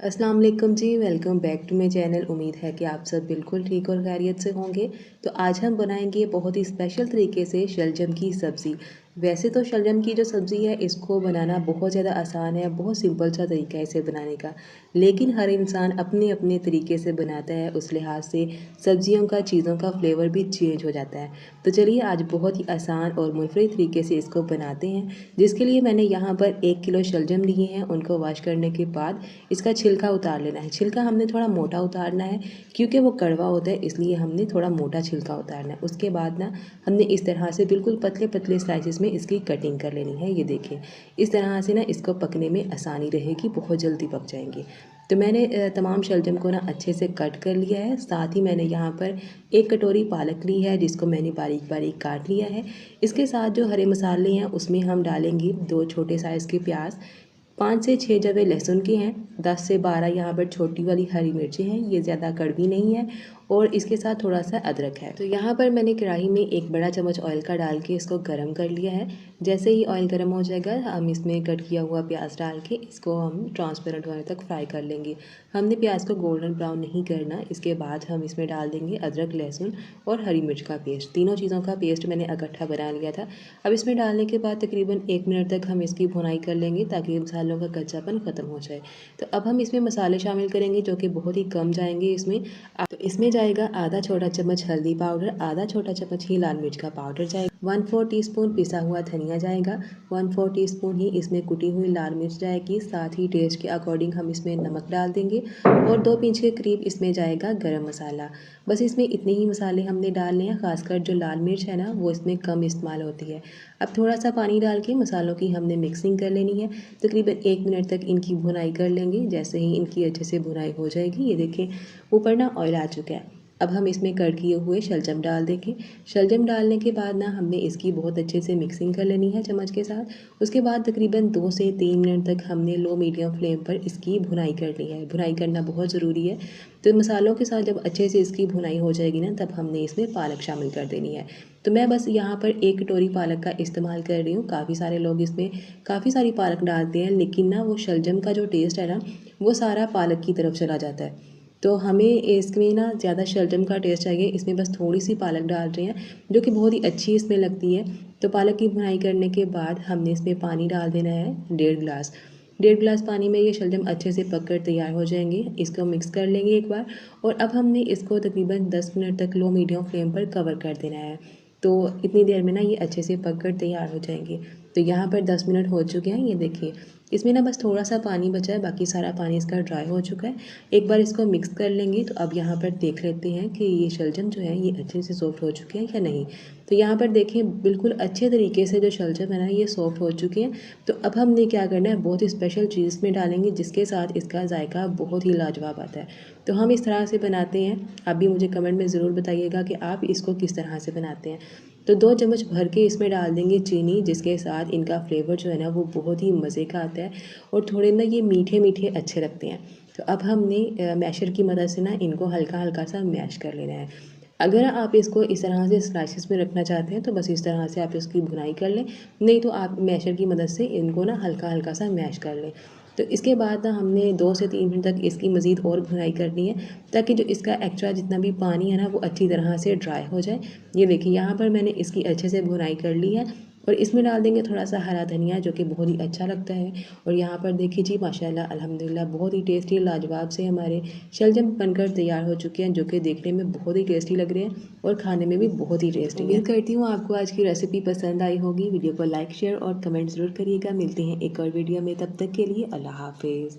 अस्सलाम वालेकुम जी, welcome back to my channel. उम्मीद है कि आप सब बिल्कुल ठीक और खैरियत से होंगे। तो आज हम बनाएंगे बहुत ही स्पेशल तरीके से शलजम की सब्ज़ी। वैसे तो शलजम की जो सब्ज़ी है इसको बनाना बहुत ज़्यादा आसान है, बहुत सिंपल सा तरीका है इसे बनाने का। लेकिन हर इंसान अपने अपने तरीके से बनाता है, उस लिहाज से सब्ज़ियों का, चीज़ों का फ्लेवर भी चेंज हो जाता है। तो चलिए आज बहुत ही आसान और मुनफरद तरीके से इसको बनाते हैं। जिसके लिए मैंने यहाँ पर 1 किलो शलजम लिए हैं। उनको वॉश करने के बाद इसका छिलका उतार लेना है। छिलका हमने थोड़ा मोटा उतारना है क्योंकि वो कड़वा होता है, इसलिए हमने थोड़ा मोटा छिलका उतारना है। उसके बाद ना हमने इस तरह से बिल्कुल पतले पतले स्लाइसिस में इसकी कटिंग कर लेनी है। ये देखें, इस तरह से ना इसको पकने में आसानी रहेगी, बहुत जल्दी पक जाएंगे। तो मैंने तमाम शलजम को ना अच्छे से कट कर लिया है। साथ ही मैंने यहाँ पर 1 कटोरी पालक ली है जिसको मैंने बारीक बारीक काट लिया है। इसके साथ जो हरे मसाले हैं उसमें हम डालेंगे 2 छोटे साइज़ के प्याज, 5 से 6 जवे लहसुन के हैं, 10 से 12 यहाँ पर छोटी वाली हरी मिर्ची हैं। ये ज़्यादा कड़वी नहीं है और इसके साथ थोड़ा सा अदरक है। तो यहाँ पर मैंने कढ़ाई में 1 बड़ा चम्मच ऑयल का डाल के इसको गरम कर लिया है। जैसे ही ऑयल गरम हो जाएगा हम इसमें कट किया हुआ प्याज डाल के इसको हम ट्रांसपेरेंट होने तक फ्राई कर लेंगे। हमने प्याज को गोल्डन ब्राउन नहीं करना। इसके बाद हम इसमें डाल देंगे अदरक, लहसुन और हरी मिर्च का पेस्ट। तीनों चीज़ों का पेस्ट मैंने इकट्ठा बना लिया था। अब इसमें डालने के बाद तकरीबन 1 मिनट तक हम इसकी भुनाई कर लेंगे ताकि मसालों का कच्चापन ख़त्म हो जाए। तो अब हम इसमें मसाले शामिल करेंगे जो कि बहुत ही कम जाएंगे इसमें। तो इसमें जाएगा आधा छोटा चम्मच हल्दी पाउडर, आधा छोटा चम्मच ही लाल मिर्च का पाउडर जाएगा, 1/4 टीस्पून पिसा हुआ धनिया जाएगा, 1/4 टीस्पून ही इसमें कुटी हुई लाल मिर्च जाएगी। साथ ही टेस्ट के अकॉर्डिंग हम इसमें नमक डाल देंगे और 2 पिंच के करीब इसमें जाएगा गरम मसाला। बस इसमें इतने ही मसाले हमने डालने हैं। खासकर जो लाल मिर्च है ना वो इसमें कम इस्तेमाल होती है। अब थोड़ा सा पानी डाल के मसालों की हमने मिक्सिंग कर लेनी है। तकरीबन 1 मिनट तक इनकी भुनाई कर लेंगे। जैसे ही इनकी अच्छे से भुनाई हो जाएगी, ये देखें ऊपर ना ऑयल आ चुका है। अब हम इसमें कट किए हुए शलजम डाल देंगे। शलजम डालने के बाद ना हमने इसकी बहुत अच्छे से मिक्सिंग कर लेनी है चम्मच के साथ। उसके बाद तकरीबन 2 से 3 मिनट तक हमने लो मीडियम फ्लेम पर इसकी भुनाई करनी है। भुनाई करना बहुत ज़रूरी है। तो मसालों के साथ जब अच्छे से इसकी भुनाई हो जाएगी ना तब हमने इसमें पालक शामिल कर देनी है। तो मैं बस यहाँ पर 1 कटोरी पालक का इस्तेमाल कर रही हूँ। काफ़ी सारे लोग इसमें काफ़ी सारी पालक डालते हैं, लेकिन ना वो शलजम का जो टेस्ट है ना वो सारा पालक की तरफ चला जाता है। तो हमें इसमें ना ज़्यादा शलजम का टेस्ट चाहिए, इसमें बस थोड़ी सी पालक डाल रहे हैं जो कि बहुत ही अच्छी इसमें लगती है। तो पालक की भुनाई करने के बाद हमने इसमें पानी डाल देना है 1.5 गिलास। 1.5 गिलास पानी में ये शलजम अच्छे से पक कर तैयार हो जाएंगे। इसको मिक्स कर लेंगे एक बार और अब हमने इसको तकरीबन 10 मिनट तक लो मीडियम फ्लेम पर कवर कर देना है। तो इतनी देर में ना ये अच्छे से पक कर तैयार हो जाएंगे। तो यहाँ पर 10 मिनट हो चुके हैं। ये देखिए इसमें ना बस थोड़ा सा पानी बचा है, बाकी सारा पानी इसका ड्राई हो चुका है। एक बार इसको मिक्स कर लेंगे। तो अब यहाँ पर देख लेते हैं कि ये शलजम जो है ये अच्छे से सॉफ्ट हो चुके हैं या नहीं। तो यहाँ पर देखें बिल्कुल अच्छे तरीके से जो शलजम है ना ये सॉफ्ट हो चुके हैं। तो अब हमने क्या करना है, बहुत ही स्पेशल चीज़ में डालेंगे जिसके साथ इसका जायका बहुत ही लाजवाब आता है। तो हम इस तरह से बनाते हैं। आप भी मुझे कमेंट में ज़रूर बताइएगा कि आप इसको किस तरह से बनाते हैं। तो 2 चम्मच भर के इसमें डाल देंगे चीनी, जिसके साथ इनका फ्लेवर जो है ना वो बहुत ही मज़े का आता है और थोड़े ना ये मीठे मीठे अच्छे लगते हैं। तो अब हमने मैशर की मदद से ना इनको हल्का हल्का सा मैश कर लेना है। अगर आप इसको इस तरह से स्लाइसिस में रखना चाहते हैं तो बस इस तरह से आप इसकी भुनाई कर लें, नहीं तो आप मैशर की मदद से इनको ना हल्का हल्का सा मैश कर लें। तो इसके बाद ना हमने 2 से 3 मिनट तक इसकी मज़ीद और भुनाई करनी है ताकि जो इसका एक्स्ट्रा जितना भी पानी है ना वो अच्छी तरह से ड्राई हो जाए। ये देखिए यहाँ पर मैंने इसकी अच्छे से भुनाई कर ली है और इसमें डाल देंगे थोड़ा सा हरा धनिया जो कि बहुत ही अच्छा लगता है। और यहाँ पर देखिए जी माशाल्लाह अल्हम्दुलिल्लाह बहुत ही टेस्टी लाजवाब से हमारे शलजम बनकर तैयार हो चुके हैं, जो कि देखने में बहुत ही टेस्टी लग रहे हैं और खाने में भी बहुत ही टेस्टी है। उम्मीद करती हूँ आपको आज की रेसिपी पसंद आई होगी। वीडियो को लाइक, शेयर और कमेंट ज़रूर करिएगा। मिलते हैं एक और वीडियो में, तब तक के लिए अल्लाह हाफिज़।